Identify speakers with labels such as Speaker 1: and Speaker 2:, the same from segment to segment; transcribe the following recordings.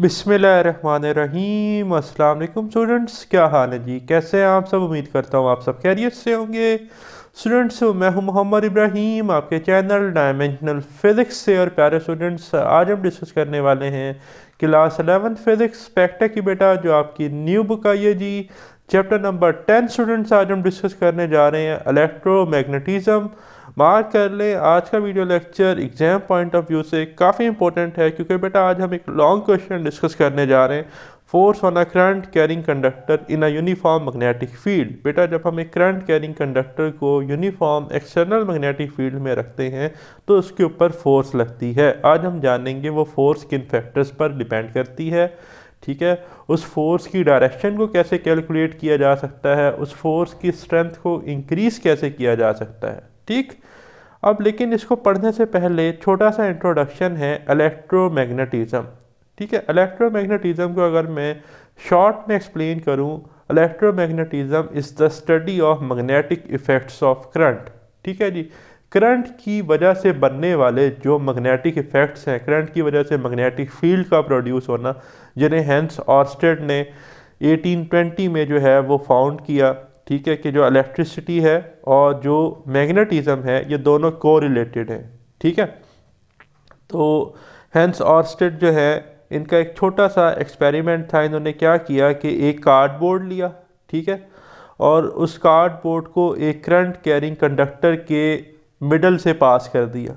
Speaker 1: बिस्मिल्लाहिर्रहमानिर्रहीम। अस्सलाम वालेकुम स्टूडेंट्स, क्या हाल है जी? कैसे हैं आप सब? उम्मीद करता हूँ आप सब खैरियत से होंगे। स्टूडेंट्स, मैं हूँ मोहम्मद इब्राहीम, आपके चैनल डायमेंशनल फिज़िक्स से। और प्यारे स्टूडेंट्स, आज हम डिस्कस करने वाले हैं क्लास 11 फिज़िक्स पैक्टा की बेटा, जो आपकी न्यू बुक आई है जी, चैप्टर नंबर 10। स्टूडेंट्स, आज हम डिस्कस करने जा रहे हैं इलेक्ट्रोमैग्नेटिज्म। मार्क कर लें, आज का video lecture exam point of view से काफ़ी इंपॉर्टेंट है, क्योंकि बेटा आज हम एक लॉन्ग क्वेश्चन डिस्कस करने जा रहे हैं। Force on a current carrying conductor in a uniform magnetic field. बेटा, जब हम एक करंट कैरिंग कंडक्टर को यूनिफॉर्म एक्सटर्नल मैग्नेटिक फील्ड में रखते हैं तो उसके ऊपर फोर्स लगती है। आज हम जानेंगे वो फोर्स किन फैक्टर्स पर डिपेंड करती है। ठीक है, उस फोर्स की डायरेक्शन को कैसे कैलकुलेट किया जा सकता है, उस फोर्स की स्ट्रेंथ को इंक्रीज कैसे किया जा सकता है। ठीक, अब लेकिन इसको पढ़ने से पहले छोटा सा इंट्रोडक्शन है इलेक्ट्रोमैग्नेटिज्म। ठीक है, इलेक्ट्रोमैग्नेटिज्म को अगर मैं शॉर्ट में एक्सप्लेन करूं, electromagnetism is the study of magnetic effects of current. ठीक है जी, करंट की वजह से बनने वाले जो मैग्नेटिक इफेक्ट्स हैं, करंट की वजह से मैग्नेटिक फील्ड का प्रोड्यूस होना, जिन्हें हेंस ऑर्स्टेड ने 1820 में जो है वो फाउंड किया। ठीक है, कि जो इलेक्ट्रिसिटी है और जो मैग्नेटिज्म है ये दोनों को रिलेटेड हैं। ठीक है, तो हेंस ऑर्स्टेड जो है, इनका एक छोटा सा एक्सपेरिमेंट था। इन्होंने क्या किया कि एक कार्डबोर्ड लिया, ठीक है, और उस कार्डबोर्ड को एक करंट कैरिंग कंडक्टर के मिडल से पास कर दिया।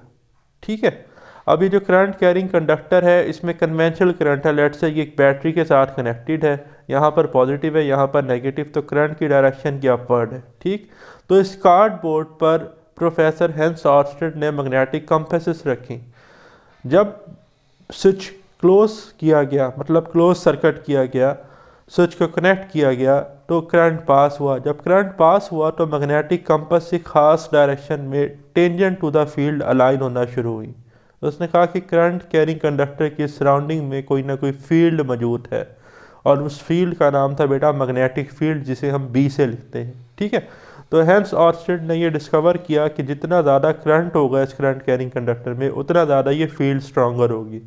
Speaker 1: ठीक है, अब ये जो करंट कैरिंग कंडक्टर है, इसमें कन्वेंशनल करंट है। लेट्स से ये एक बैटरी के साथ कनेक्टेड है, यहाँ पर पॉजिटिव है, यहाँ पर नेगेटिव, तो करंट की डायरेक्शन की अपवर्ड है। ठीक, तो इस कार्डबोर्ड पर प्रोफेसर हेंस ऑर्स्टेड ने मैग्नेटिक कंपैसेस रखी। जब स्विच क्लोज किया गया, मतलब क्लोज सर्किट किया गया, स्विच को कनेक्ट किया गया, तो करंट पास हुआ। जब करंट पास हुआ तो मैग्नेटिक कंपास से खास डायरेक्शन में tangent to the field align होना शुरू हुई। तो उसने कहा कि करंट कैरिंग कंडक्टर की सराउंडिंग में कोई ना कोई फील्ड मौजूद है, और उस फील्ड का नाम था बेटा मैग्नेटिक फील्ड, जिसे हम बी से लिखते हैं। ठीक है, तो हेंस ऑर्स्टेड ने ये डिस्कवर किया कि जितना ज़्यादा करंट होगा इस करंट कैरिंग कंडक्टर में, उतना ज़्यादा ये फील्ड स्ट्रॉन्गर होगी।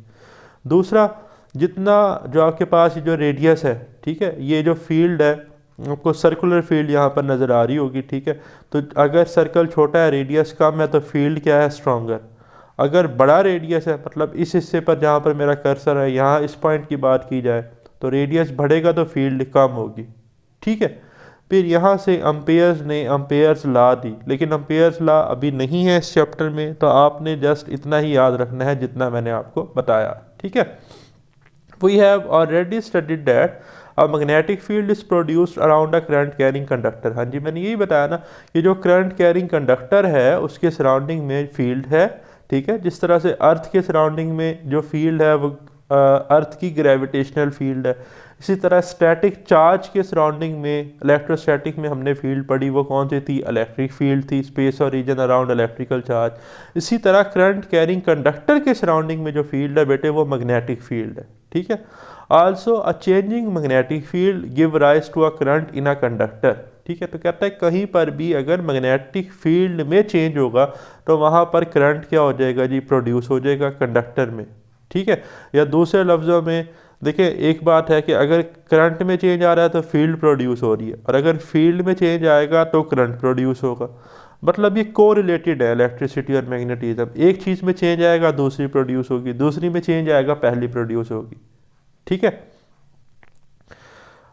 Speaker 1: दूसरा, जितना जो आपके पास जो रेडियस है, ठीक है, ये जो फील्ड है, आपको सर्कुलर फील्ड यहाँ पर नज़र आ रही होगी। ठीक है, तो अगर सर्कल छोटा है, रेडियस कम है, तो फील्ड क्या है? स्ट्रॉन्गर। अगर बड़ा रेडियस है, मतलब इस हिस्से पर जहाँ पर मेरा कर्सर है, यहाँ इस पॉइंट की बात की जाए, तो रेडियस बढ़ेगा तो फील्ड कम होगी। ठीक है, फिर यहाँ से अम्पेयर्स ने अम्पेयर्स लॉ दी, लेकिन अम्पेयर्स लॉ अभी नहीं है इस चैप्टर में, तो आपने जस्ट इतना ही याद रखना है जितना मैंने आपको बताया। ठीक है, we have already studied that a magnetic field is produced around a current carrying conductor. हाँ जी, मैंने यही बताया ना कि जो करंट कैरिंग कंडक्टर है उसके सराउंडिंग में फील्ड है। ठीक है, जिस तरह से अर्थ के सराउंडिंग में जो फील्ड है वो अर्थ की ग्रेविटेशनल फील्ड है, इसी तरह स्टैटिक चार्ज के सराउंडिंग में, इलेक्ट्रोस्टैटिक में हमने फील्ड पढ़ी, वो कौन सी थी? इलेक्ट्रिक फील्ड थी, स्पेस और रीजन अराउंड इलेक्ट्रिकल चार्ज। इसी तरह करंट कैरिंग कंडक्टर के सराउंडिंग में जो फील्ड है बेटे, वो मैग्नेटिक फील्ड है। ठीक है, also a changing magnetic field give rise to a current in a conductor. ठीक है, तो कहता है कहीं पर भी अगर मैग्नेटिक फील्ड में चेंज होगा तो वहाँ पर करंट क्या हो जाएगा जी? प्रोड्यूस हो जाएगा कंडक्टर में। ठीक है, या दूसरे लफ्ज़ों में देखिए, एक बात है कि अगर करंट में चेंज आ रहा है तो फील्ड प्रोड्यूस हो रही है, और अगर फील्ड में चेंज आएगा तो करंट प्रोड्यूस होगा। मतलब ये को रिलेटेड है, इलेक्ट्रिसिटी और मैग्नेटिज्म। एक चीज़ में चेंज आएगा दूसरी प्रोड्यूस होगी, दूसरी में चेंज आएगा पहली प्रोड्यूस होगी। ठीक है,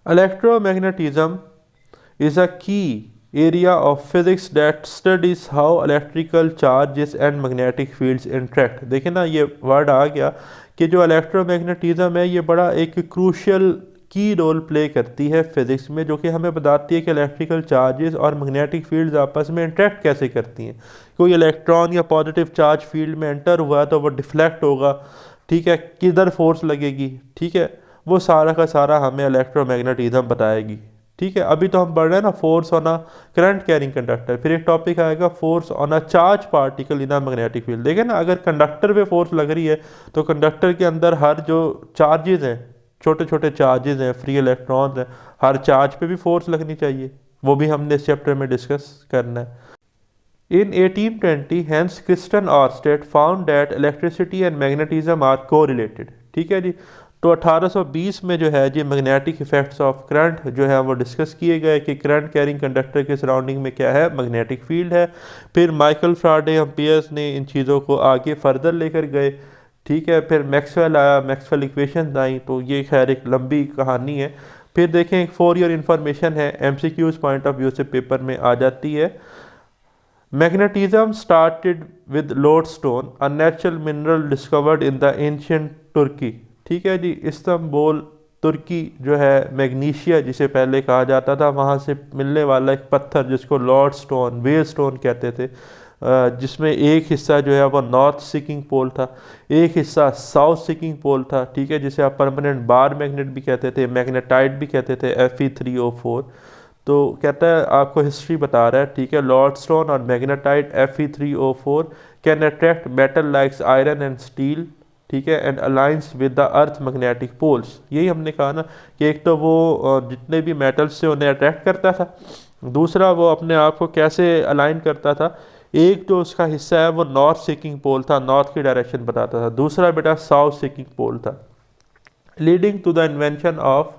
Speaker 1: electromagnetism is a key area of physics that studies how electrical charges and magnetic fields interact। देखें ना, ये वर्ड आ गया कि जो इलेक्ट्रोमैग्नेटिज्म है ये बड़ा एक क्रूशियल की रोल प्ले करती है फिज़िक्स में, जो कि हमें बताती है कि इलेक्ट्रिकल चार्जेस और मैग्नेटिक फील्ड्स आपस में इंटरेक्ट कैसे करती हैं। कोई इलेक्ट्रॉन या पॉजिटिव चार्ज फील्ड में एंटर हुआ तो वो डिफ्लेक्ट होगा। ठीक है, किधर फोर्स लगेगी, ठीक है, वो सारा का सारा हमें इलेक्ट्रोमैग्नेटिज्म बताएगी। ठीक है, अभी तो हम पढ़ रहे हैं ना force on a current carrying conductor, फिर एक टॉपिक आएगा force on a charge particle in a magnetic field. देखें ना, अगर कंडक्टर पे फोर्स लग रही है तो कंडक्टर के अंदर हर जो चार्जेस हैं, छोटे छोटे चार्जेस हैं, फ्री इलेक्ट्रॉन्स हैं, हर चार्ज पे भी फोर्स लगनी चाहिए। वो भी हमने इस चैप्टर में डिस्कस करना है। In 1820, Hans Christian Ørsted found that electricity and magnetism are correlated। ठीक है जी, तो 1820 में जो है जी मैग्नेटिक इफेक्ट्स ऑफ करंट जो है वो डिस्कस किए गए कि करंट कैरिंग कंडक्टर के सराउंडिंग में क्या है, मैग्नेटिक फील्ड है। फिर माइकल फ्राडे एम्पियर्स ने इन चीज़ों को आगे फर्दर लेकर गए, ठीक है। फिर मैक्सवेल आया, मैक्सवेल इक्वेशन आई, तो ये खैर एक लंबी कहानी है। फिर देखें, फॉर योर इन्फॉर्मेशन है, एमसीक्यूज पॉइंट ऑफ व्यू से पेपर में आ जाती है। Magnetism started with lodestone, a natural mineral discovered in the ancient Turkey, ठीक है जी। इस्तांबुल तुर्की जो है, मैग्नीशिया जिसे पहले कहा जाता था, वहाँ से मिलने वाला एक पत्थर जिसको लॉर्ड स्टोन, वेल स्टोन कहते थे, जिसमें एक हिस्सा जो है वो नॉर्थ सीकिंग पोल था, एक हिस्सा साउथ सीकिंग पोल था, ठीक है, जिसे आप परमानेंट बार मैग्नेट भी कहते थे, मैग्नेटाइट भी कहते थे, Fe3O4। तो कहता है, आपको हिस्ट्री बता रहा है, ठीक है, लॉर्ड स्टोन और magnetite Fe3O4 can attract metal likes iron and steel, ठीक है, and aligns with the earth magnetic poles. यही हमने कहा ना कि एक तो वो जितने भी मेटल्स से उन्हें अट्रैक्ट करता था, दूसरा वो अपने आप को कैसे अलाइन करता था, एक जो उसका हिस्सा है वो नॉर्थ सीकिंग पोल था, नॉर्थ की डायरेक्शन बताता था, दूसरा बेटा साउथ सीकिंग पोल था, leading to the invention of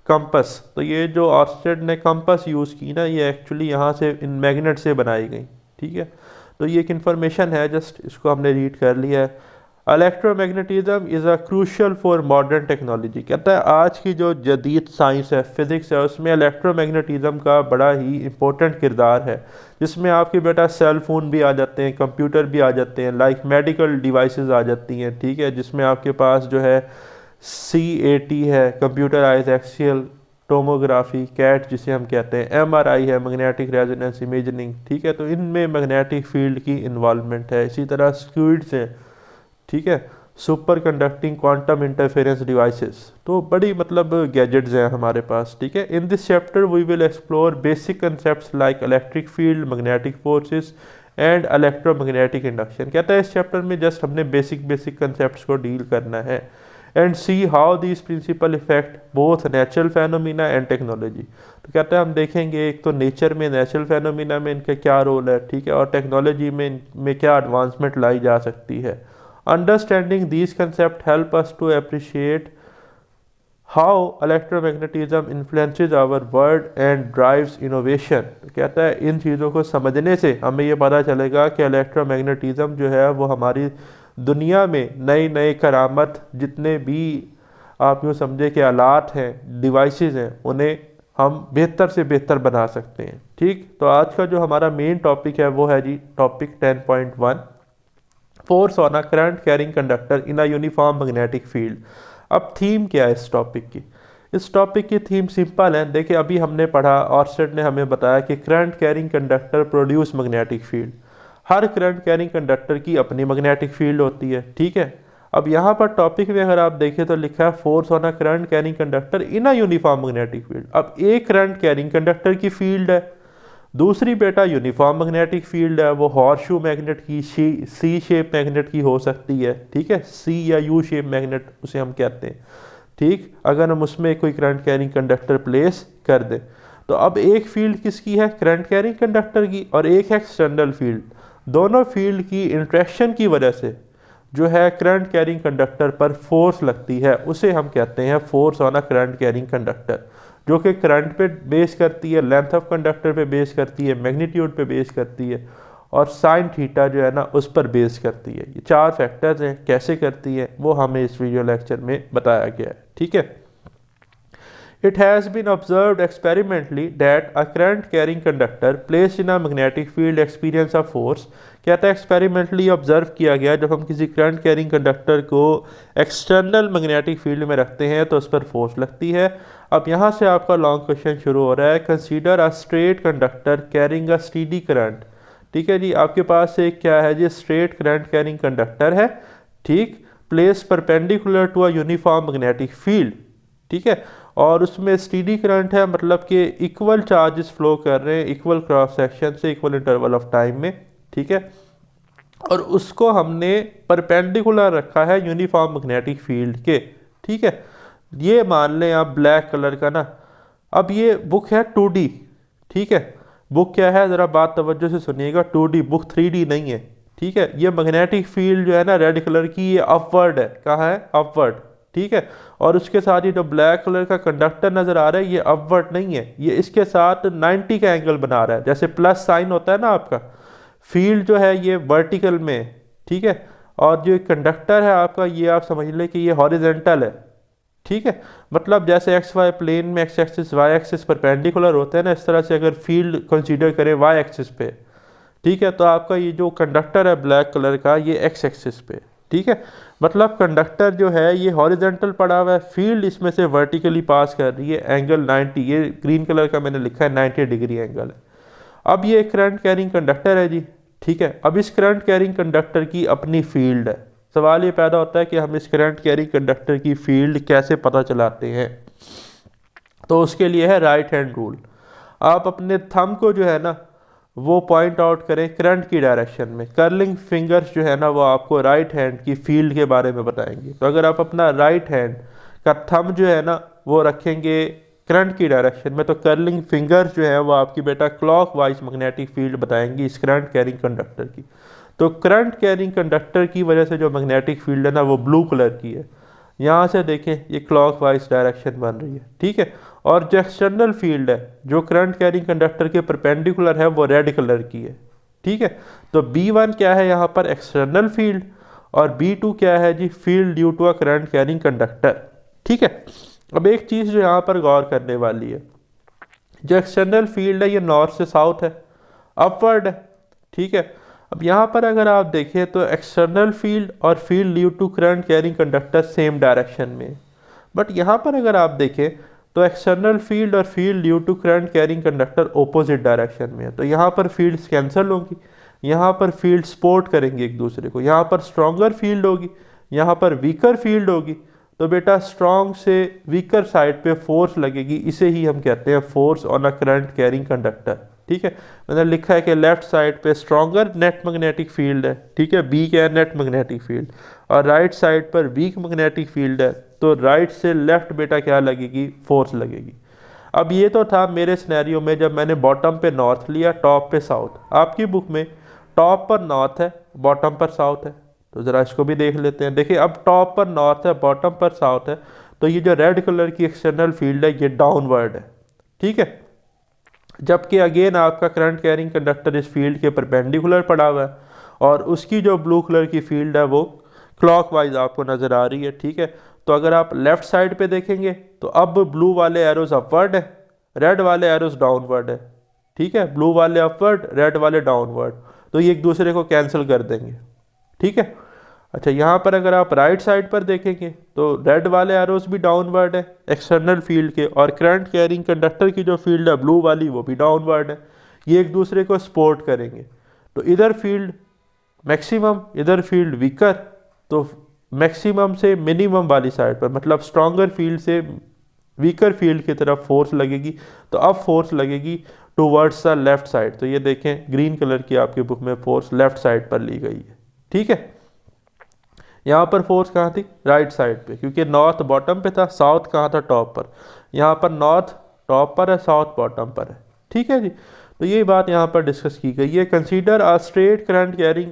Speaker 1: compass. तो ये जो ऑर्स्टेड ने कंपस यूज़ की ना, ये एक्चुअली यहाँ से इन मैग्नेट से बनाई गई, ठीक है। तो ये एक इन्फॉर्मेशन है, जस्ट इसको हमने रीड कर लिया है। Electromagnetism is a crucial for modern technology, कहता है आज की जो जदीद साइंस है, फिज़िक्स है, उसमें इलेक्ट्रोमैग्नेटिज्म का बड़ा ही इंपॉर्टेंट किरदार है, जिसमें आपके बेटा सेल फ़ोन भी आ जाते हैं, कंप्यूटर भी आ जाते हैं, लाइक मेडिकल डिवाइसेस आ जाती हैं, ठीक है, जिसमें आपके पास जो है CAT है, कंप्यूटराइज एक्सियल टोमोग्राफी, कैट जिसे हम कहते हैं, MRI है, मैग्नेटिक रेजोनेंस इमेजिंग, ठीक है। तो इनमें मैग्नेटिक फील्ड की इन्वॉल्वमेंट है। इसी तरह स्क्विड्स हैं, ठीक है, superconducting quantum interference devices, तो बड़ी मतलब गैजेट्स हैं हमारे पास, ठीक है। In this chapter we will explore basic concepts like electric field, magnetic forces and electromagnetic induction. कहता है इस चैप्टर में जस्ट हमने बेसिक कंसेप्ट्स को डील करना है, and see how these principle effect both natural phenomena and technology. तो कहता है हम देखेंगे एक तो नेचर में, नेचुरल फेनोमिना में इनका क्या रोल है, ठीक है, और टेक्नोलॉजी में क्या एडवांसमेंट लाई जा सकती है। Understanding these concepts help us to appreciate how electromagnetism influences our world and drives innovation। तो कहता है इन चीज़ों को समझने से हमें ये पता चलेगा कि इलेक्ट्रोमैग्नेटिज्म जो है वो हमारी दुनिया में नई नई करामत, जितने भी आप यूँ समझे कि आलात हैं, डिवाइसेस हैं, उन्हें हम बेहतर से बेहतर बना सकते हैं, ठीक। तो आज का जो हमारा मेन टॉपिक है वो है जी topic 10.1, force on a current carrying conductor in a uniform magnetic field. अब थीम क्या है इस टॉपिक की? इस टॉपिक की थीम सिंपल है। देखिए अभी हमने पढ़ा, ऑर्स्टेड ने हमें बताया कि current carrying conductor produce magnetic field. हर करंट कैरिंग कंडक्टर की अपनी मैग्नेटिक फील्ड होती है, ठीक है। अब यहाँ पर टॉपिक में अगर आप देखें तो लिखा है force on a current carrying conductor in a uniform magnetic field. अब एक करंट कैरिंग कंडक्टर की फील्ड है, दूसरी बेटा यूनिफॉर्म मैग्नेटिक फील्ड है, वो हॉर्सशू मैग्नेट की, सी शेप मैग्नेट की हो सकती है, ठीक है, सी या यू शेप मैग्नेट उसे हम कहते हैं, ठीक। अगर हम उसमें कोई करंट कैरिंग कंडक्टर प्लेस कर दें तो अब एक फील्ड किसकी है, करंट कैरिंग कंडक्टर की, और एक है एक्सटर्नल फील्ड। दोनों फील्ड की इंट्रैक्शन की वजह से जो है करंट कैरिंग कंडक्टर पर फोर्स लगती है, उसे हम कहते हैं force on a current carrying conductor, जो कि करंट पे बेस करती है, लेंथ ऑफ कंडक्टर पे बेस करती है, मैग्नीट्यूड पे बेस करती है, और साइन थीटा जो है ना उस पर बेस करती है। ये चार फैक्टर्स हैं, कैसे करती है वो हमें इस वीडियो लेक्चर में बताया गया है, ठीक है। It has been observed experimentally that a current carrying conductor placed in a magnetic field experience a force। कहता है एक्सपेरिमेंटली ऑब्जर्व किया गया, जब हम किसी करंट कैरिंग कंडक्टर को एक्सटर्नल मैग्नेटिक फील्ड में रखते हैं तो उस पर फोर्स लगती है। अब यहाँ से आपका लॉन्ग क्वेश्चन शुरू हो रहा है, consider a straight conductor carrying a steady current, ठीक है जी। आपके पास एक क्या है जी, स्ट्रेट करंट कैरिंग कंडक्टर है, ठीक, place perpendicular to a uniform magnetic field, ठीक है, और उसमें स्टीडी करंट है, मतलब कि इक्वल चार्जेस फ्लो कर रहे हैं इक्वल क्रॉस सेक्शन से इक्वल इंटरवल ऑफ टाइम में, ठीक है, और उसको हमने परपेंडिकुलर रखा है यूनिफॉर्म मैग्नेटिक फील्ड के, ठीक है। ये मान लें आप ब्लैक कलर का ना। अब ये बुक है 2D, ठीक है, बुक क्या है ज़रा बात तवज्जो से सुनिएगा, 2D बुक, 3D नहीं है, ठीक है। ये मैग्नेटिक फील्ड जो है ना रेड कलर की, ये अपवर्ड है, कहाँ है, अपवर्ड, ठीक है। और उसके साथ ये जो ब्लैक कलर का कंडक्टर नज़र आ रहा है ये अपवर्ड नहीं है, ये इसके साथ 90 का एंगल बना रहा है। जैसे प्लस साइन होता है ना आपका, फील्ड जो है ये वर्टिकल में है, ठीक है। और जो कंडक्टर है आपका ये आप समझ लें कि ये हॉरिजेंटल है, ठीक है। मतलब जैसे एक्स वाई प्लेन में X axis Y axis perpendicular होते हैं ना, इस तरह से अगर फील्ड कंसीडर करें वाई एक्सिस पे, ठीक है, तो आपका ये जो कंडक्टर है ब्लैक कलर का ये एक्स एक्सिस पे, ठीक है। मतलब कंडक्टर जो है ये हॉरिजेंटल पड़ा हुआ है, फील्ड इसमें से वर्टिकली पास कर रही है, एंगल 90, ये ग्रीन कलर का मैंने लिखा है 90 डिग्री एंगल है। अब ये करंट कैरिंग कंडक्टर है जी, ठीक है। अब इस करंट कैरिंग कंडक्टर की अपनी फील्ड है। सवाल ये पैदा होता है कि हम इस करंट कैरिंग कंडक्टर की फील्ड कैसे पता चलाते हैं। तो उसके लिए है राइट हैंड रूल। आप अपने थंब को जो है ना वो पॉइंट आउट करें करंट की डायरेक्शन में, कर्लिंग फिंगर्स जो है ना वो आपको राइट हैंड की फील्ड के बारे में बताएंगे। तो अगर आप अपना राइट हैंड का थंब जो है ना वो रखेंगे करंट की डायरेक्शन में, तो कर्लिंग फिंगर्स जो है वो आपकी बेटा क्लॉक वाइज मैग्नेटिक फील्ड बताएंगी इस करंट कैरिंग कंडक्टर की। तो करंट कैरिंग कंडक्टर की वजह से जो मैग्नेटिक फील्ड है ना वो ब्लू कलर की है। यहाँ से देखें ये क्लॉक वाइज डायरेक्शन बन रही है, ठीक है। और जो एक्सटर्नल फील्ड है जो करंट कैरिंग कंडक्टर के परपेंडिकुलर है वो रेड कलर की है, ठीक है। तो B1 क्या है यहाँ पर एक्सटर्नल फील्ड, और B2 क्या है जी field due to a current carrying conductor, ठीक है। अब एक चीज़ जो यहाँ पर गौर करने वाली है, जो एक्सटर्नल फील्ड है ये नॉर्थ से साउथ है, अपवर्ड है, ठीक है। अब यहाँ पर अगर आप देखें तो एक्सटर्नल फील्ड और field due to current carrying conductor same direction में, बट यहाँ पर अगर आप देखें तो एक्सटर्नल फील्ड और field due to current carrying conductor opposite direction में है। तो यहाँ पर फील्ड्स कैंसिल होंगी, यहाँ पर फील्ड सपोर्ट करेंगे एक दूसरे को, यहाँ पर स्ट्रॉन्गर फील्ड होगी, यहाँ पर वीकर फील्ड होगी। तो बेटा स्ट्रॉन्ग से वीकर साइड पे फोर्स लगेगी, इसे ही हम कहते हैं force on a current carrying conductor, ठीक है। मैंने लिखा है कि लेफ्ट साइड पे स्ट्रॉन्गर नेट मैग्नेटिक फील्ड है, ठीक है, बी क्या है नेट मैग्नेटिक फील्ड, और राइट साइड पर वीक मैग्नेटिक फील्ड है। तो राइट से लेफ्ट बेटा क्या लगेगी फोर्स लगेगी। अब ये तो था मेरे सिनेरियो में जब मैंने बॉटम पे नॉर्थ लिया, टॉप पे साउथ। आपकी बुक में टॉप पर नॉर्थ है, बॉटम पर साउथ है, तो ज़रा इसको भी देख लेते हैं। देखिए अब टॉप पर नॉर्थ है, बॉटम पर साउथ है, तो ये जो रेड कलर की एक्सटर्नल फील्ड है ये डाउनवर्ड है, ठीक है। जबकि अगेन आपका करंट कैरिंग कंडक्टर इस फील्ड के परपेंडिकुलर पड़ा हुआ है, और उसकी जो ब्लू कलर की फील्ड है वो क्लॉकवाइज आपको नज़र आ रही है, ठीक है। तो अगर आप लेफ्ट साइड पे देखेंगे तो अब ब्लू वाले एरोज अपवर्ड है, रेड वाले एरोज डाउनवर्ड है, ठीक है। ब्लू वाले अपवर्ड, रेड वाले डाउनवर्ड, तो ये एक दूसरे को कैंसिल कर देंगे, ठीक है। अच्छा यहाँ पर अगर आप राइट साइड पर देखेंगे तो रेड वाले एरोज भी डाउनवर्ड है एक्सटर्नल फील्ड के, और करंट कैरिंग कंडक्टर की जो फील्ड है ब्लू वाली वो भी डाउनवर्ड है, ये एक दूसरे को सपोर्ट करेंगे। तो इधर फील्ड मैक्सिमम, इधर फील्ड वीकर, तो मैक्सिमम से मिनिमम वाली साइड पर, मतलब स्ट्रॉन्गर फील्ड से वीकर फील्ड की तरफ फोर्स लगेगी। तो अब फोर्स लगेगी टूवर्ड्स द लेफ्ट साइड। तो ये देखें ग्रीन कलर की आपकी बुक में फोर्स लेफ्ट साइड पर ली गई है, ठीक है। यहाँ पर फोर्स कहाँ थी राइट साइड पे, क्योंकि नॉर्थ बॉटम पे था, साउथ कहाँ था टॉप पर। यहाँ पर नॉर्थ टॉप पर है, साउथ बॉटम पर है, ठीक है जी। तो ये बात यहाँ पर डिस्कस की गई है। Consider a straight current carrying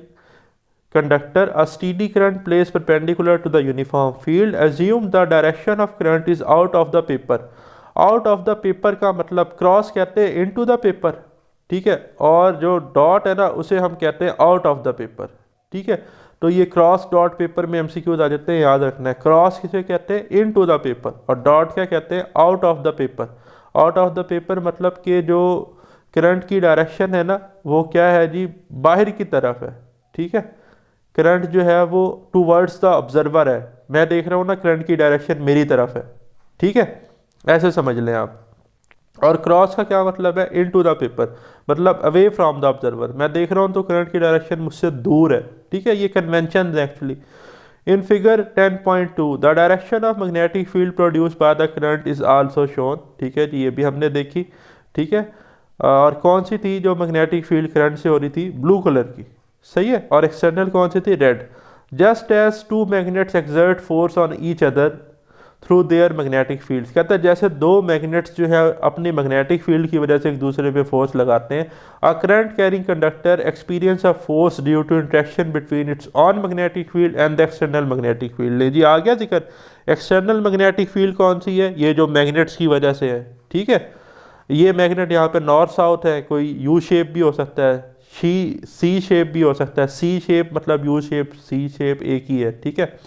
Speaker 1: conductor, a steady current place perpendicular to the uniform field, assume the direction of current is out of the paper. Out of the paper का मतलब क्रॉस कहते हैं into the paper, ठीक है, और जो dot है ना उसे हम कहते हैं आउट ऑफ द पेपर, ठीक है। तो ये क्रॉस डॉट पेपर में एमसीक्यूज आ जाते हैं, याद रखना है। क्रॉस किसे कहते हैं इनटू द पेपर, और डॉट क्या कहते हैं out of the paper. Out of the paper मतलब कि जो करंट की डायरेक्शन है ना वो क्या है जी बाहर की तरफ है, ठीक है। करंट जो है वो टूवर्ड्स द ऑब्जर्वर है, मैं देख रहा हूँ ना करंट की डायरेक्शन मेरी तरफ है, ठीक है, ऐसे समझ लें आप। और क्रॉस का क्या मतलब है इनटू द पेपर, मतलब अवे फ्रॉम द ऑब्जर्वर, मैं देख रहा हूँ तो करंट की डायरेक्शन मुझसे दूर है, ठीक है। ये कन्वेंशन है actually. In figure 10.2 the direction of magnetic field produce by the current is also shown, ठीक है जी, ये भी हमने देखी, ठीक है। और कौन सी थी जो मैग्नेटिक फील्ड करंट से हो रही थी ब्लू कलर की, सही है, और एक्सटर्नल कौन सी थी red. Just as two magnets exert force on each other through their magnetic field. कहता है जैसे दो मैग्नेट्स जो है अपनी मैग्नेटिक फील्ड की वजह से एक दूसरे पे फोर्स लगाते हैं, a current carrying conductor experience a force due to interaction between its own magnetic field and the external magnetic field. ले जी आ गया जिक्र, एक्सटर्नल मैग्नेटिक फील्ड कौन सी है, ये जो मैग्नेट्स की वजह से है। ठीक है, ये मैग्नेट यहाँ पे नॉर्थ साउथ है, कोई यू शेप भी हो सकता है, सी शेप भी हो सकता है, सी शेप मतलब यू शेप, सी शेप एक ही है। ठीक है,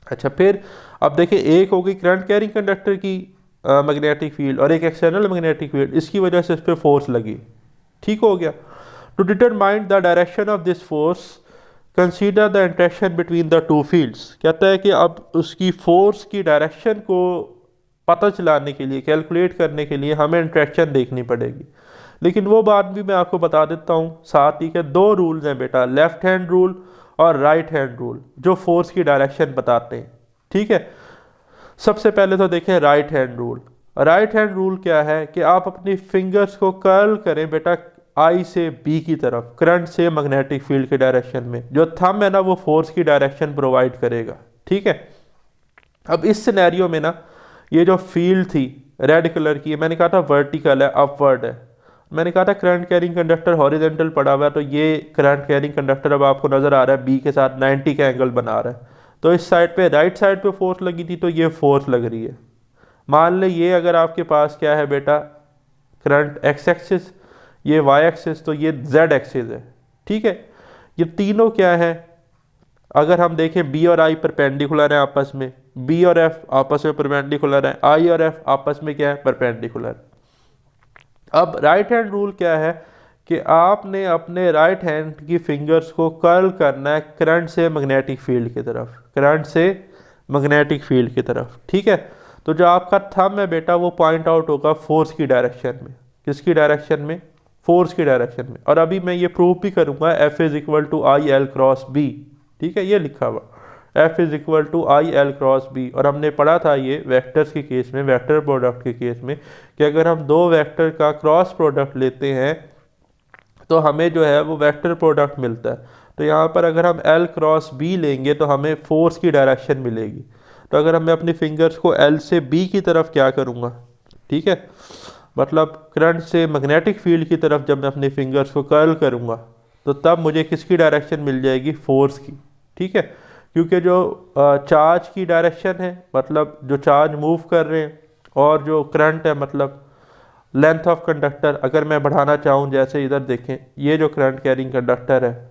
Speaker 1: अच्छा फिर अब देखिए एक हो गई करंट कैरिंग कंडक्टर की मैग्नेटिक फील्ड और एक एक्सटर्नल मैग्नेटिक फील्ड, इसकी वजह से इस पर फोर्स लगी। ठीक हो गया। To determine the direction of this force consider the interaction between the two fields. कहता है कि अब उसकी फोर्स की डायरेक्शन को पता चलाने के लिए, कैलकुलेट करने के लिए हमें इंट्रैक्शन देखनी पड़ेगी। लेकिन वो बात भी मैं आपको बता देता हूँ साथ ही कि दो रूल्स हैं बेटा, लेफ्ट हैंड रूल और राइट हैंड रूल, जो फोर्स की डायरेक्शन बताते हैं। ठीक है, सबसे पहले तो देखें right hand rule. Right hand rule क्या है कि आप अपनी फिंगर्स को कर्ल करें बेटा आई से बी की तरफ, करंट से मैग्नेटिक फील्ड की डायरेक्शन में। जो थंब है ना वो फोर्स की डायरेक्शन प्रोवाइड करेगा। ठीक है, अब इस सिनेरियो में ना ये जो फील्ड थी रेड कलर की, मैंने कहा था वर्टिकल है, अपवर्ड है। मैंने कहा था करंट कैरिंग कंडक्टर हॉरिजेंटल पड़ा हुआ है, तो ये करंट कैरिंग कंडक्टर अब आपको नजर आ रहा है बी के साथ 90 का एंगल बना रहा है। तो इस साइड पे राइट साइड पे फोर्स लगी थी, तो ये फोर्स लग रही है। मान ले ये अगर आपके पास क्या है बेटा करंट एक्स एक्सिस, ये वाई एक्सिस, तो ये जेड एक्सिस है। ठीक है, ये तीनों क्या है, अगर हम देखें बी और आई परपेंडिकुलर है आपस में, बी और एफ आपस में परपेंडिकुलर है, आई और एफ आपस में क्या है परपेंडिकुलर। अब राइट हैंड रूल क्या है कि आपने अपने राइट हैंड की फिंगर्स को कर्ल करना है करंट से मैग्नेटिक फील्ड की तरफ, करंट से मैग्नेटिक फील्ड की तरफ। ठीक है, तो जो आपका थंब है बेटा वो पॉइंट आउट होगा फोर्स की डायरेक्शन में। किसकी डायरेक्शन में, फोर्स की डायरेक्शन में। और अभी मैं ये प्रूव भी करूंगा F is equal to I L cross B. ठीक है, ये लिखा हुआ F is equal to I L cross B. और हमने पढ़ा था ये वेक्टर्स के केस में, वेक्टर प्रोडक्ट के केस में, कि अगर हम दो वेक्टर का क्रॉस प्रोडक्ट लेते हैं तो हमें जो है वो वेक्टर प्रोडक्ट मिलता है। तो यहाँ पर अगर हम एल क्रॉस बी लेंगे तो हमें फोर्स की डायरेक्शन मिलेगी। तो अगर मैं अपनी फिंगर्स को एल से बी की तरफ क्या करूँगा, ठीक है, मतलब करंट से मैग्नेटिक फील्ड की तरफ जब मैं अपनी फिंगर्स को कर्ल करूँगा तो तब मुझे किसकी डायरेक्शन मिल जाएगी, फोर्स की। ठीक है, क्योंकि जो चार्ज की डायरेक्शन है, मतलब जो चार्ज मूव कर रहे हैं, और जो करंट है मतलब लेंथ ऑफ कंडक्टर, अगर मैं बढ़ाना चाहूँ, जैसे इधर देखें ये जो करंट कैरिंग कंडक्टर है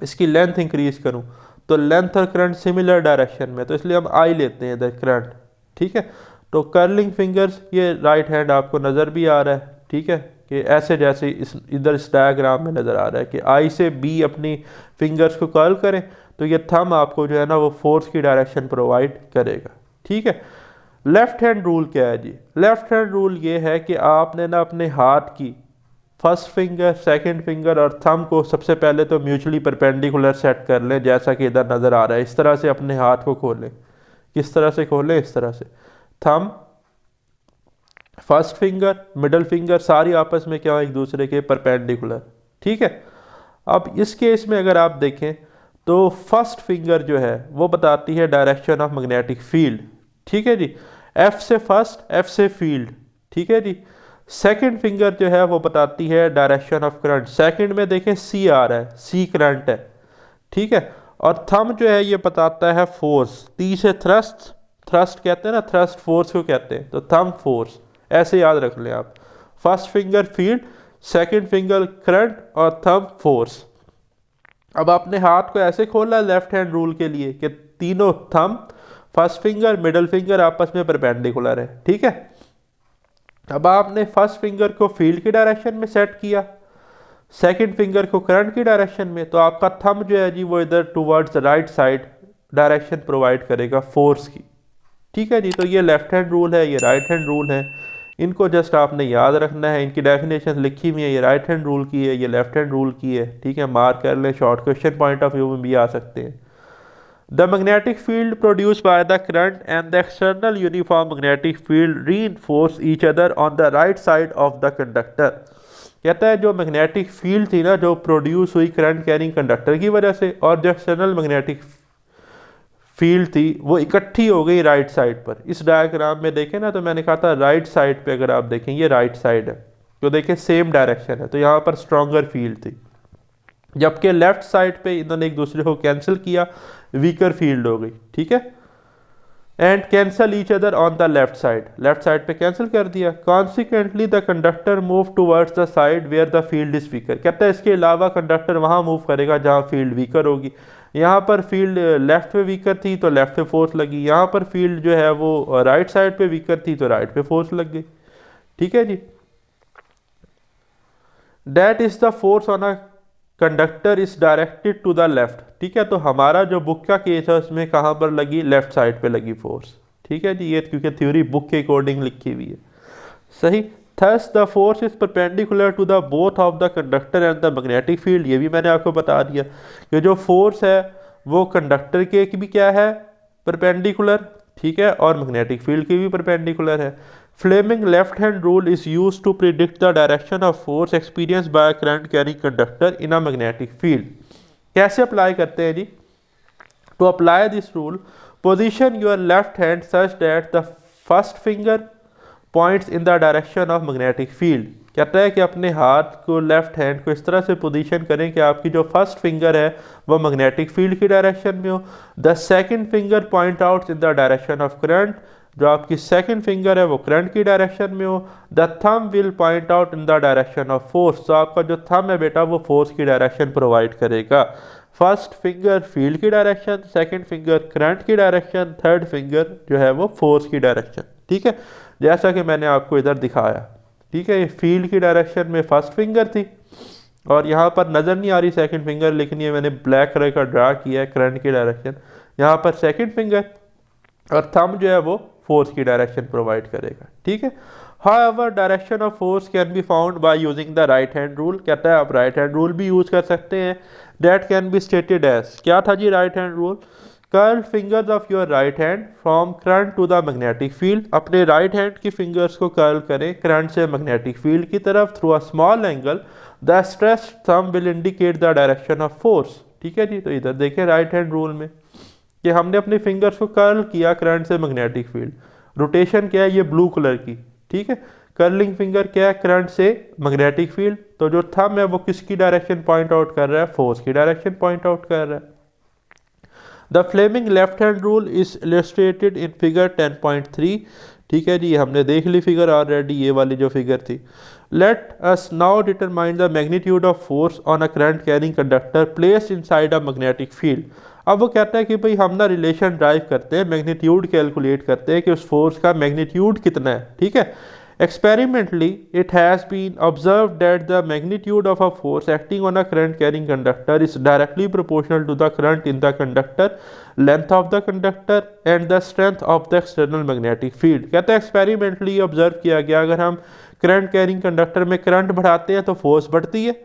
Speaker 1: इसकी लेंथ इंक्रीज करूँ तो लेंथ और करंट सिमिलर डायरेक्शन में, तो इसलिए हम आई लेते हैं इधर करंट। ठीक है, तो कर्लिंग फिंगर्स, ये राइट हैंड आपको नज़र भी आ रहा है। ठीक है, कि ऐसे जैसे इधर इस डायग्राम में नज़र आ रहा है कि आई से बी अपनी फिंगर्स को कर्ल करें तो ये थंब आपको जो है ना वो फोर्स की डायरेक्शन प्रोवाइड करेगा। ठीक है, लेफ्ट हैंड रूल क्या है जी, लेफ्ट हैंड रूल ये है कि आपने ना अपने हाथ की फर्स्ट फिंगर, सेकंड फिंगर और थंब को सबसे पहले तो म्यूचुअली परपेंडिकुलर सेट कर लें, जैसा कि इधर नज़र आ रहा है। इस तरह से अपने हाथ को खोलें। किस तरह से खोलें, इस तरह से, thumb, first finger, middle finger सारी आपस में क्या हो, एक दूसरे के परपेंडिकुलर। ठीक है, अब इस केस में अगर आप देखें तो फर्स्ट फिंगर जो है वो बताती है डायरेक्शन ऑफ मैग्नेटिक फील्ड। ठीक है जी, एफ से फर्स्ट, एफ से फील्ड। ठीक है जी, सेकंड फिंगर जो है वो बताती है डायरेक्शन ऑफ करंट। सेकंड में देखें सी आ रहा है, सी करंट है। ठीक है, और थंब जो है ये बताता है फोर्स। टी से थ्रस्ट, थ्रस्ट कहते हैं ना, थ्रस्ट फोर्स को कहते हैं, तो थंब फोर्स, ऐसे याद रख लें आप। First finger field, second finger current और थंब फोर्स। अब आपने हाथ को ऐसे खोला लेफ्ट हैंड रूल के लिए कि तीनों thumb, first finger, middle finger आपस में परपेंडिकुलर है। ठीक है, अब आपने फर्स्ट फिंगर को फील्ड की डायरेक्शन में सेट किया, सेकंड फिंगर को करंट की डायरेक्शन में, तो आपका थंब जो है जी वो इधर towards right side direction provide करेगा फोर्स की। ठीक है जी, तो ये लेफ्ट हैंड रूल है, ये राइट हैंड रूल है। इनको जस्ट आपने याद रखना है, इनकी डेफिनेशन लिखी हुई है, ये राइट हैंड रूल की है, ये लेफ्ट हैंड रूल की है। ठीक है, मार्क कर लें, short question point of view में भी आ सकते हैं। The magnetic field produced by the current and the external uniform magnetic field reinforce each other on the right side of the conductor। कहता है जो मैग्नेटिक फील्ड थी ना जो प्रोड्यूस हुई करंट कैरिंग कंडक्टर की वजह से, और जो एक्सटर्नल मैग्नेटिक फील्ड थी वो इकट्ठी हो गई राइट साइड पर। इस डायग्राम में देखें ना, तो मैंने कहा था राइट साइड पे अगर आप देखें, ये राइट साइड है, तो देखें सेम डायरेक्शन है, तो यहाँ पर स्ट्रॉन्गर फील्ड थी। जबकि लेफ्ट साइड पे इन्होंने एक दूसरे को कैंसिल किया, वीकर फील्ड हो गई, ठीक है। And cancel each other on the left side पे कैंसिल कर दिया। Consequently the conductor move towards the side where the field is weaker. कहता है इसके अलावा कंडक्टर वहां मूव करेगा जहां फील्ड वीकर होगी। यहाँ पर फील्ड लेफ्ट पे वीकर थी तो लेफ्ट पे फोर्स लगी, यहाँ पर फील्ड जो है वो राइट साइड पे वीकर थी तो राइट पे फोर्स लग गई, ठीक है जी। That is the force on a conductor is directed to the left, ठीक है। तो हमारा जो बुक का केस है उसमें कहाँ पर लगी, लेफ्ट साइड पे लगी फोर्स, ठीक है जी। ये क्योंकि थ्योरी बुक के अकॉर्डिंग लिखी हुई है, सही। Thus the force is perpendicular to the both of the conductor and the magnetic field. ये भी मैंने आपको बता दिया कि जो फोर्स है वो कंडक्टर के भी क्या है, परपेंडिकुलर, ठीक है, और मैग्नेटिक फील्ड की भी परपेंडिकुलर है। Fleming left hand rule is use to predict the direction of force experience by current carrying conductor in a magnetic field. कैसे अप्लाई करते हैं जी? To apply this rule, position your left hand such that the first finger points in the direction of magnetic field. कहता है कि अपने हाथ को, लेफ्ट हैंड को इस तरह से पोजीशन करें कि आपकी जो फर्स्ट फिंगर है वो मैग्नेटिक फील्ड की डायरेक्शन में हो। The second finger point out in the direction of current. जो आपकी सेकंड फिंगर है वो करंट की डायरेक्शन में हो। The thumb will point out in the direction of force. तो आपका जो थंब है बेटा वो फोर्स की डायरेक्शन प्रोवाइड करेगा। फर्स्ट फिंगर फील्ड की डायरेक्शन, सेकंड फिंगर करंट की डायरेक्शन, थर्ड फिंगर जो है वो फोर्स की डायरेक्शन, ठीक है, जैसा कि मैंने आपको इधर दिखाया, ठीक है। ये फील्ड की डायरेक्शन में फर्स्ट फिंगर थी और यहाँ पर नज़र नहीं आ रही सेकंड फिंगर, लेकिन ये मैंने ब्लैक कलर का ड्रा किया है करंट की डायरेक्शन। यहाँ पर सेकंड फिंगर और थंब जो है वो फोर्स की डायरेक्शन प्रोवाइड करेगा, ठीक है। However direction of force can be found by using the right hand rule. कहता है आप राइट हैंड रूल भी यूज कर सकते हैं। That can be stated as, क्या था जी right hand rule? Curl fingers of your right hand from current to the magnetic field. अपने राइट हैंड की फिंगर्स को कर्ल करें करंट से मैग्नेटिक फील्ड की तरफ through a small angle. The stressed thumb will indicate the direction of force, ठीक है जी। तो इधर देखें राइट हैंड रूल में कि हमने अपने फिंगर्स को कर्ल किया करंट से मैग्नेटिक फील्ड। रोटेशन क्या है, ये ब्लू कलर की, ठीक है। कर्लिंग फिंगर क्या है, करंट से मैग्नेटिक फील्ड। तो जो थंब है वो किसकी डायरेक्शन पॉइंट आउट कर रहा है, फोर्स की डायरेक्शन पॉइंट आउट कर रहा है। The Fleming left hand rule is illustrated in figure 10.3, ठीक है जी। हमने देख ली फिगर ऑलरेडी, ये वाली जो फिगर थी। Let us now determine the magnitude of force on a current carrying conductor placed inside a magnetic field. अब वो कहता है कि भाई हम ना रिलेशन ड्राइव करते हैं, मैग्नीट्यूड कैलकुलेट करते हैं कि उस फोर्स का मैग्नीट्यूड कितना है, ठीक है। Experimentally, it has been observed that the magnitude of a force acting on a current carrying conductor is directly proportional to the current in the conductor, length of the conductor and the strength of the external magnetic field। कहते हैं experimentally observe किया गया, अगर हम current carrying conductor में current बढ़ाते हैं तो फोर्स बढ़ती है,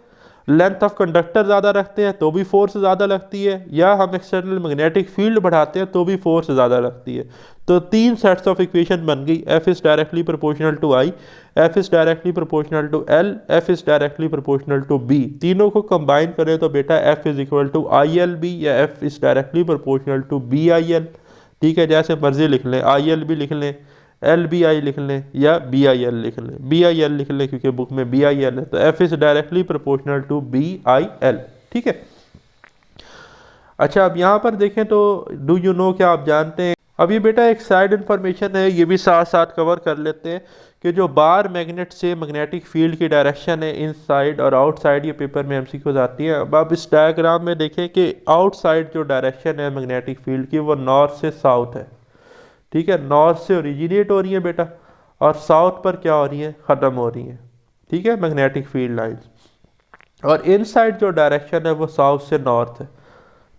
Speaker 1: लेंथ ऑफ कंडक्टर ज़्यादा रखते हैं तो भी फोर्स ज़्यादा लगती है, या हम एक्सटर्नल मैग्नेटिक फील्ड बढ़ाते हैं तो भी फोर्स ज़्यादा लगती है। तो तीन सेट्स ऑफ इक्वेशन बन गई। F is directly proportional to I, F is directly proportional to L, F is directly proportional to B. तीनों को कंबाइन करें तो बेटा F is equal to I L B या F is directly proportional to B I L, ठीक है। जैसे मर्जी लिख लें, आई एल भी लिख लें, एल बी आई लिख लें या बी आई एल लिख लें। बी आई एल लिख लें क्योंकि बुक में बी आई एल है, तो F is directly proportional to B I L, ठीक है। अच्छा, अब यहाँ पर देखें तो डू यू नो, क्या आप जानते हैं? अब ये बेटा एक साइड इन्फॉर्मेशन है, ये भी साथ साथ कवर कर लेते हैं कि जो बार मैग्नेट से मैग्नेटिक फील्ड की डायरेक्शन है इनसाइड और आउटसाइड, ये पेपर में एमसीक्यूज आती है। अब आप इस डायग्राम में देखें कि आउटसाइड जो डायरेक्शन है मैग्नेटिक फील्ड की वो नॉर्थ से साउथ है, ठीक है। नॉर्थ से ओरिजिनेट हो रही है बेटा और साउथ पर क्या हो रही है, ख़त्म हो रही है, ठीक है, मैग्नेटिक फील्ड लाइंस। और इनसाइड जो डायरेक्शन है वो साउथ से नॉर्थ है,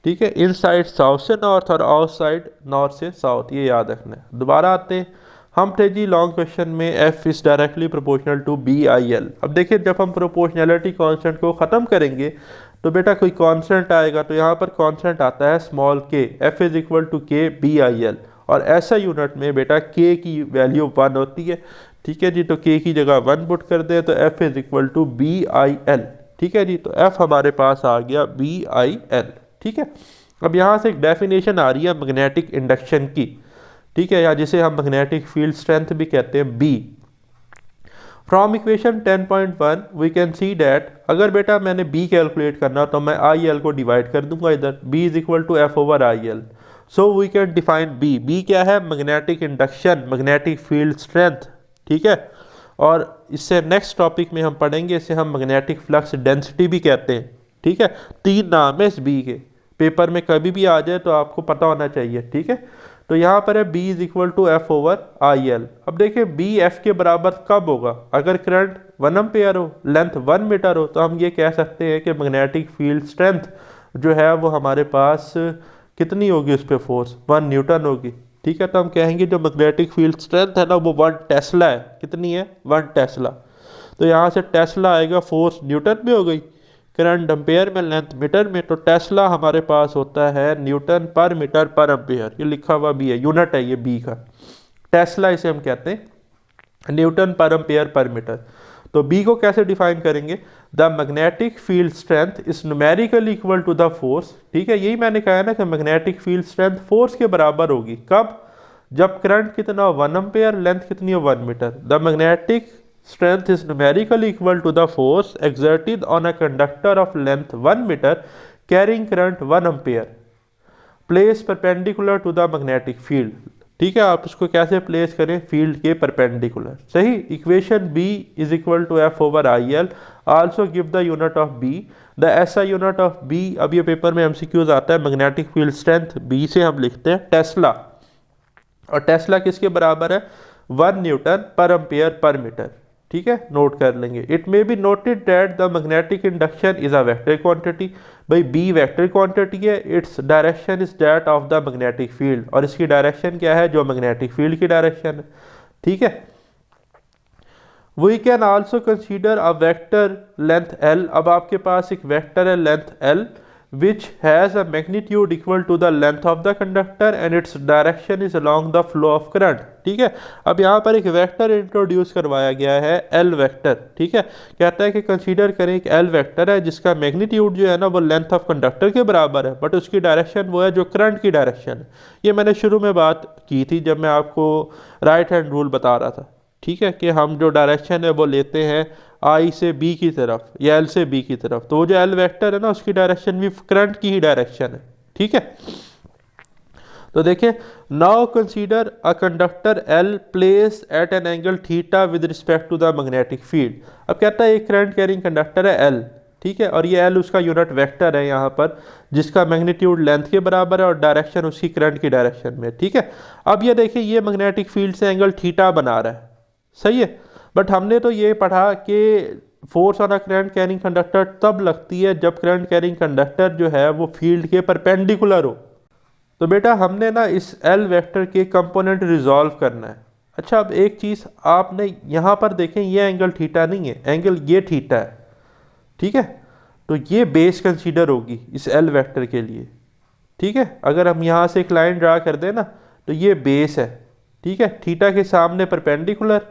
Speaker 1: ठीक है। इनसाइड साउथ से नॉर्थ और आउटसाइड नॉर्थ से साउथ, ये याद रखना है। दोबारा आते हैं, हम थे जी लॉन्ग क्वेश्चन में F is directly proportional to B I L. अब देखिए जब हम प्रोपोर्शनैलिटी कांस्टेंट को ख़त्म करेंगे तो बेटा कोई कांस्टेंट आएगा, तो यहाँ पर कांस्टेंट आता है स्मॉल के, एफ इज इक्वल टू के बी आई एल। और ऐसा यूनिट में बेटा के की वैल्यू 1 होती है, ठीक है जी। तो के की जगह 1 पुट कर दे तो F is equal to B I L, ठीक है जी। तो एफ हमारे पास आ गया बी आई एल, ठीक है। अब यहाँ से एक डेफिनेशन आ रही है मैग्नेटिक इंडक्शन की, ठीक है, या जिसे हम मैग्नेटिक फील्ड स्ट्रेंथ भी कहते हैं, B. From equation 10.1 we can see that, अगर बेटा मैंने बी कैलकुलेट करना तो मैं आई एल को डिवाइड कर दूंगा इधर, B is equal to F over I L. So we can define B, B क्या है, magnetic induction, magnetic field strength, ठीक है। और इससे नेक्स्ट टॉपिक में हम पढ़ेंगे, इसे हम मैग्नेटिक फ्लक्स डेंसिटी भी कहते हैं, ठीक है। 3 नाम है इस बी के, पेपर में कभी भी आ जाए तो आपको पता होना चाहिए, ठीक है। तो यहाँ पर है B is equal to F over I L. अब देखिए B F के बराबर कब होगा, अगर करंट 1 एम्पेयर हो, लेंथ 1 मीटर हो, तो हम ये कह सकते हैं कि मैग्नेटिक फील्ड स्ट्रेंथ जो है वो हमारे पास कितनी होगी, उस पर फोर्स 1 न्यूटन होगी, ठीक है। तो हम कहेंगे जो मैग्नेटिक फील्ड स्ट्रेंथ है ना वो 1 टेस्ला है, कितनी है, 1 टेस्ला। तो यहाँ से टेस्ला आएगा, फोर्स न्यूटन में हो गई, करंट एम्पेयर में, लेंथ मीटर में, तो टेस्ला हमारे पास होता है न्यूटन पर मीटर पर एम्पेयर, ये लिखा हुआ भी है, यूनिट है ये बी का, टेस्ला इसे हम कहते हैं, Newton per ampere per metre. तो बी को कैसे डिफाइन करेंगे, the magnetic field strength is numerically equal to the force, ठीक है, यही मैंने कहा ना कि मैग्नेटिक फील्ड स्ट्रेंथ फोर्स के बराबर होगी, कब, जब करंट कितना 1 एम्पेयर, लेंथ कितनी है 1 metre. The magnetic strength is numerically equal to the force exerted on a conductor of length 1 meter carrying current 1 ampere placed perpendicular to the magnetic field, ठीक है। आप इसको कैसे प्लेस करें, फील्ड के परपेंडिकुलर, सही। Equation B is equal to F over I L, also give the unit of B, the SI unit of B, अब ये पेपर में एमसीक्यूज आता है, मैग्नेटिक फील्ड स्ट्रेंथ B से हम लिखते हैं टेस्ला, और टेस्ला किसके बराबर है, 1 Newton per ampere per metre, ठीक है, नोट कर लेंगे। It may be noted that the magnetic induction is a vector quantity, भाई बी वेक्टर क्वांटिटी है, its direction is that of the magnetic field, और इसकी डायरेक्शन क्या है, जो मैग्नेटिक फील्ड की डायरेक्शन है, ठीक है। We can also consider a vector length L, अब आपके पास एक वेक्टर है length L which has a magnitude equal to the length of the conductor and its direction is along the flow of current, ठीक है। अब यहाँ पर एक वेक्टर इंट्रोड्यूस करवाया गया है एल वेक्टर, ठीक है, कहता है कि कंसीडर करें एक एल वेक्टर है जिसका मैग्नीट्यूड जो है ना वो लेंथ ऑफ कंडक्टर के बराबर है, बट उसकी डायरेक्शन वो है जो करंट की डायरेक्शन है। ये मैंने शुरू में बात की थी जब मैं आपको राइट हैंड रूल बता रहा था, ठीक है, कि हम जो डायरेक्शन है वो लेते हैं आई से बी की तरफ या एल से बी की तरफ, तो वो जो एल वेक्टर है ना उसकी डायरेक्शन भी करंट की ही डायरेक्शन है, ठीक है। तो देखिए, now consider a conductor L place at an angle theta with respect to the magnetic field. अब कहता है एक करंट कैरिंग कंडक्टर है एल, ठीक है, और ये एल उसका यूनिट वेक्टर है यहाँ पर, जिसका मैग्नीट्यूड लेंथ के बराबर है और डायरेक्शन उसकी करंट की डायरेक्शन में, ठीक है। अब ये देखिए ये मैग्नेटिक फील्ड से एंगल थीटा बना रहा है, सही है, बट हमने तो ये पढ़ा कि force on a current carrying conductor तब लगती है जब करंट कैरिंग कंडक्टर जो है वो फील्ड के परपेंडिकुलर हो। तो बेटा हमने ना इस एल वेक्टर के कंपोनेंट रिजॉल्व करना है। अच्छा, अब एक चीज़ आपने यहाँ पर देखें, ये एंगल थीटा नहीं है, एंगल ये थीटा है, ठीक है। तो ये बेस कंसीडर होगी इस एल वेक्टर के लिए, ठीक है। अगर हम यहाँ से एक लाइन ड्रा कर दें ना तो ये बेस है, ठीक है, थीटा के सामने परपेंडिकुलर,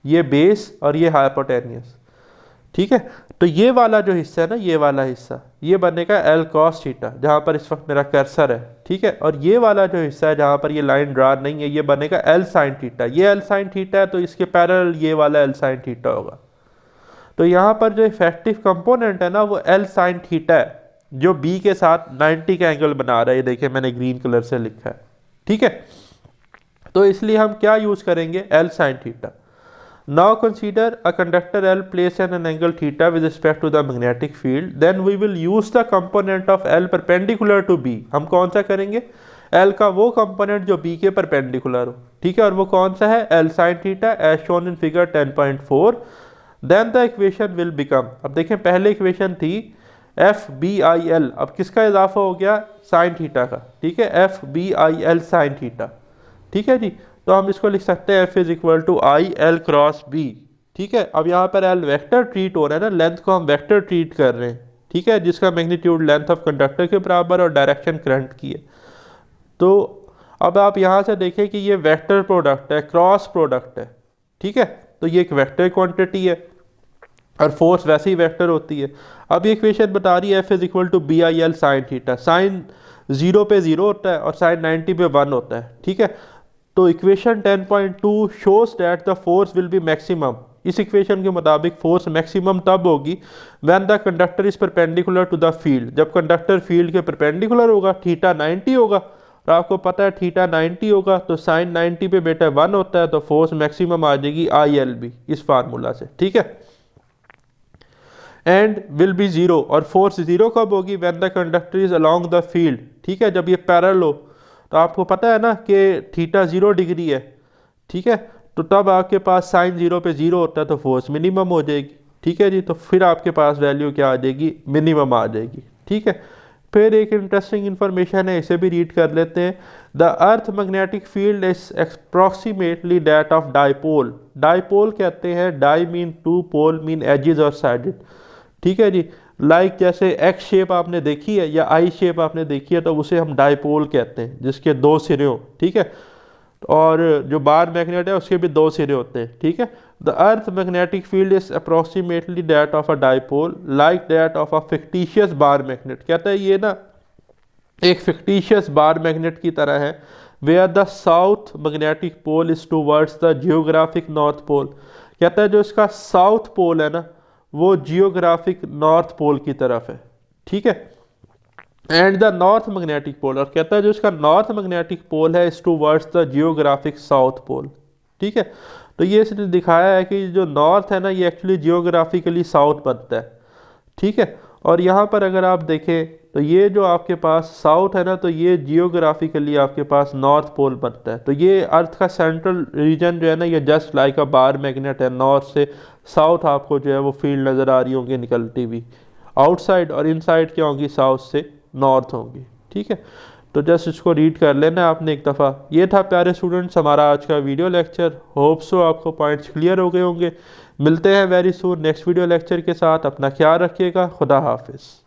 Speaker 1: ये बेस और ये हाइपोटेनियस, ठीक है। तो ये वाला जो हिस्सा है ना, ये वाला हिस्सा ये बनेगा एल कॉस थीटा, जहाँ पर इस वक्त मेरा कर्सर है, ठीक है। और ये वाला जो हिस्सा है जहाँ पर ये लाइन ड्रा नहीं है, ये बनेगा एल साइन थीटा, ये एल साइन थीटा है तो इसके पैरेलल ये वाला एल साइन थीटा होगा। तो यहाँ पर जो इफेक्टिव कंपोनेंट है ना वो एल साइन थीटा है, जो बी के साथ 90 का एंगल बना रहा है, ये देखिए मैंने ग्रीन कलर से लिखा है, ठीक है। तो इसलिए हम क्या यूज करेंगे, L sine theta. Now consider a conductor L placed at an angle theta with respect to the magnetic field. Then we will use the component of L perpendicular to B. हम कौन सा करेंगे, L का वो component जो B के perpendicular हो, ठीक है, और वो कौन सा है, L sin theta as shown in figure 10.4. Then the equation will become, अब देखें पहले इक्वेशन थी एफ बी आई एल, अब किसका इजाफा हो गया, साइन थीटा का, ठीक है, F B I L sine theta, ठीक है जी। तो हम इसको लिख सकते हैं F is equal to I L cross B, ठीक है। अब यहाँ पर एल वेक्टर ट्रीट हो रहा है ना, लेंथ को हम वेक्टर ट्रीट कर रहे हैं, ठीक है, जिसका मैग्नीट्यूड लेंथ ऑफ कंडक्टर के बराबर और डायरेक्शन करंट की है। तो अब आप यहाँ से देखें कि ये वेक्टर प्रोडक्ट है, क्रॉस प्रोडक्ट है, ठीक है। तो ये एक वेक्टर क्वांटिटी है और फोर्स वैसे ही वेक्टर होती है। अब ये इक्वेशन बता रही है F is equal to B I L sine theta, sine 0 पे 0 होता है और साइन 90 पे 1 होता है, ठीक है। तो equation 10.2 shows that the force will be maximum. इस इक्वेशन के मुताबिक फोर्स मैक्सिमम तब होगी when the conductor is perpendicular to the field, जब कंडक्टर फील्ड के परपेंडिकुलर होगा, थीटा 90 होगा, और आपको पता है थीटा 90 होगा तो साइन 90 पे बेटा 1 होता है, तो फोर्स मैक्सिमम आ जाएगी ILB इस फार्मूला से, ठीक है। एंड विल बी जीरो, और फोर्स जीरो कब होगी, when the conductor is along the field, ठीक है, जब ये पैरेलल हो। तो आपको पता है ना कि थीटा 0 डिग्री है, ठीक है, तो तब आपके पास साइन 0 पे 0 होता है तो फोर्स मिनिमम हो जाएगी, ठीक है जी। तो फिर आपके पास वैल्यू क्या आ जाएगी, मिनिमम आ जाएगी, ठीक है। फिर एक इंटरेस्टिंग इन्फॉर्मेशन है, इसे भी रीड कर लेते हैं। The earth magnetic field is approximately that of dipole. Dipole कहते हैं, di mean two, pole mean edges और साइडेड, ठीक है जी। लाइक जैसे एक्स शेप आपने देखी है या आई शेप आपने देखी है तो उसे हम डाइपोल कहते हैं, जिसके 2 सिरे हो, ठीक है। और जो बार मैग्नेट है उसके भी 2 सिरे होते हैं, ठीक है। The earth magnetic field is approximately that of a dipole like that of a fictitious bar magnet. कहता है ये ना एक फिक्टिशियस बार मैग्नेट की तरह है, where the south magnetic pole is towards the geographic north pole. कहता है जो इसका साउथ पोल है ना वो जियोग्राफिक नॉर्थ पोल की तरफ है, ठीक है। And the north magnetic pole, और कहता है जो इसका नॉर्थ मैग्नेटिक पोल है is towards the geographic south pole, ठीक है। तो ये इसने दिखाया है कि जो नॉर्थ है ना ये एक्चुअली जियोग्राफिकली साउथ बनता है, ठीक है। और यहाँ पर अगर आप देखें तो ये जो आपके पास साउथ है ना तो ये जियोग्राफिकली आपके पास नॉर्थ पोल बनता है। तो ये अर्थ का सेंट्रल रीजन जो है ना ये जस्ट लाइक अ बार मैग्नेट है, नॉर्थ से साउथ आपको जो है वो फील्ड नज़र आ रही होंगी निकलती हुई आउटसाइड, और इनसाइड क्या होंगी, साउथ से नॉर्थ होंगी, ठीक है। तो जस्ट इसको रीड कर लेना है आपने एक दफ़ा। ये था प्यारे स्टूडेंट्स हमारा आज का वीडियो लेक्चर। होप सो आपको पॉइंट्स क्लियर हो गए होंगे। मिलते हैं very soon next video lecture के साथ। अपना ख्याल रखिएगा। खुदा हाफिज़।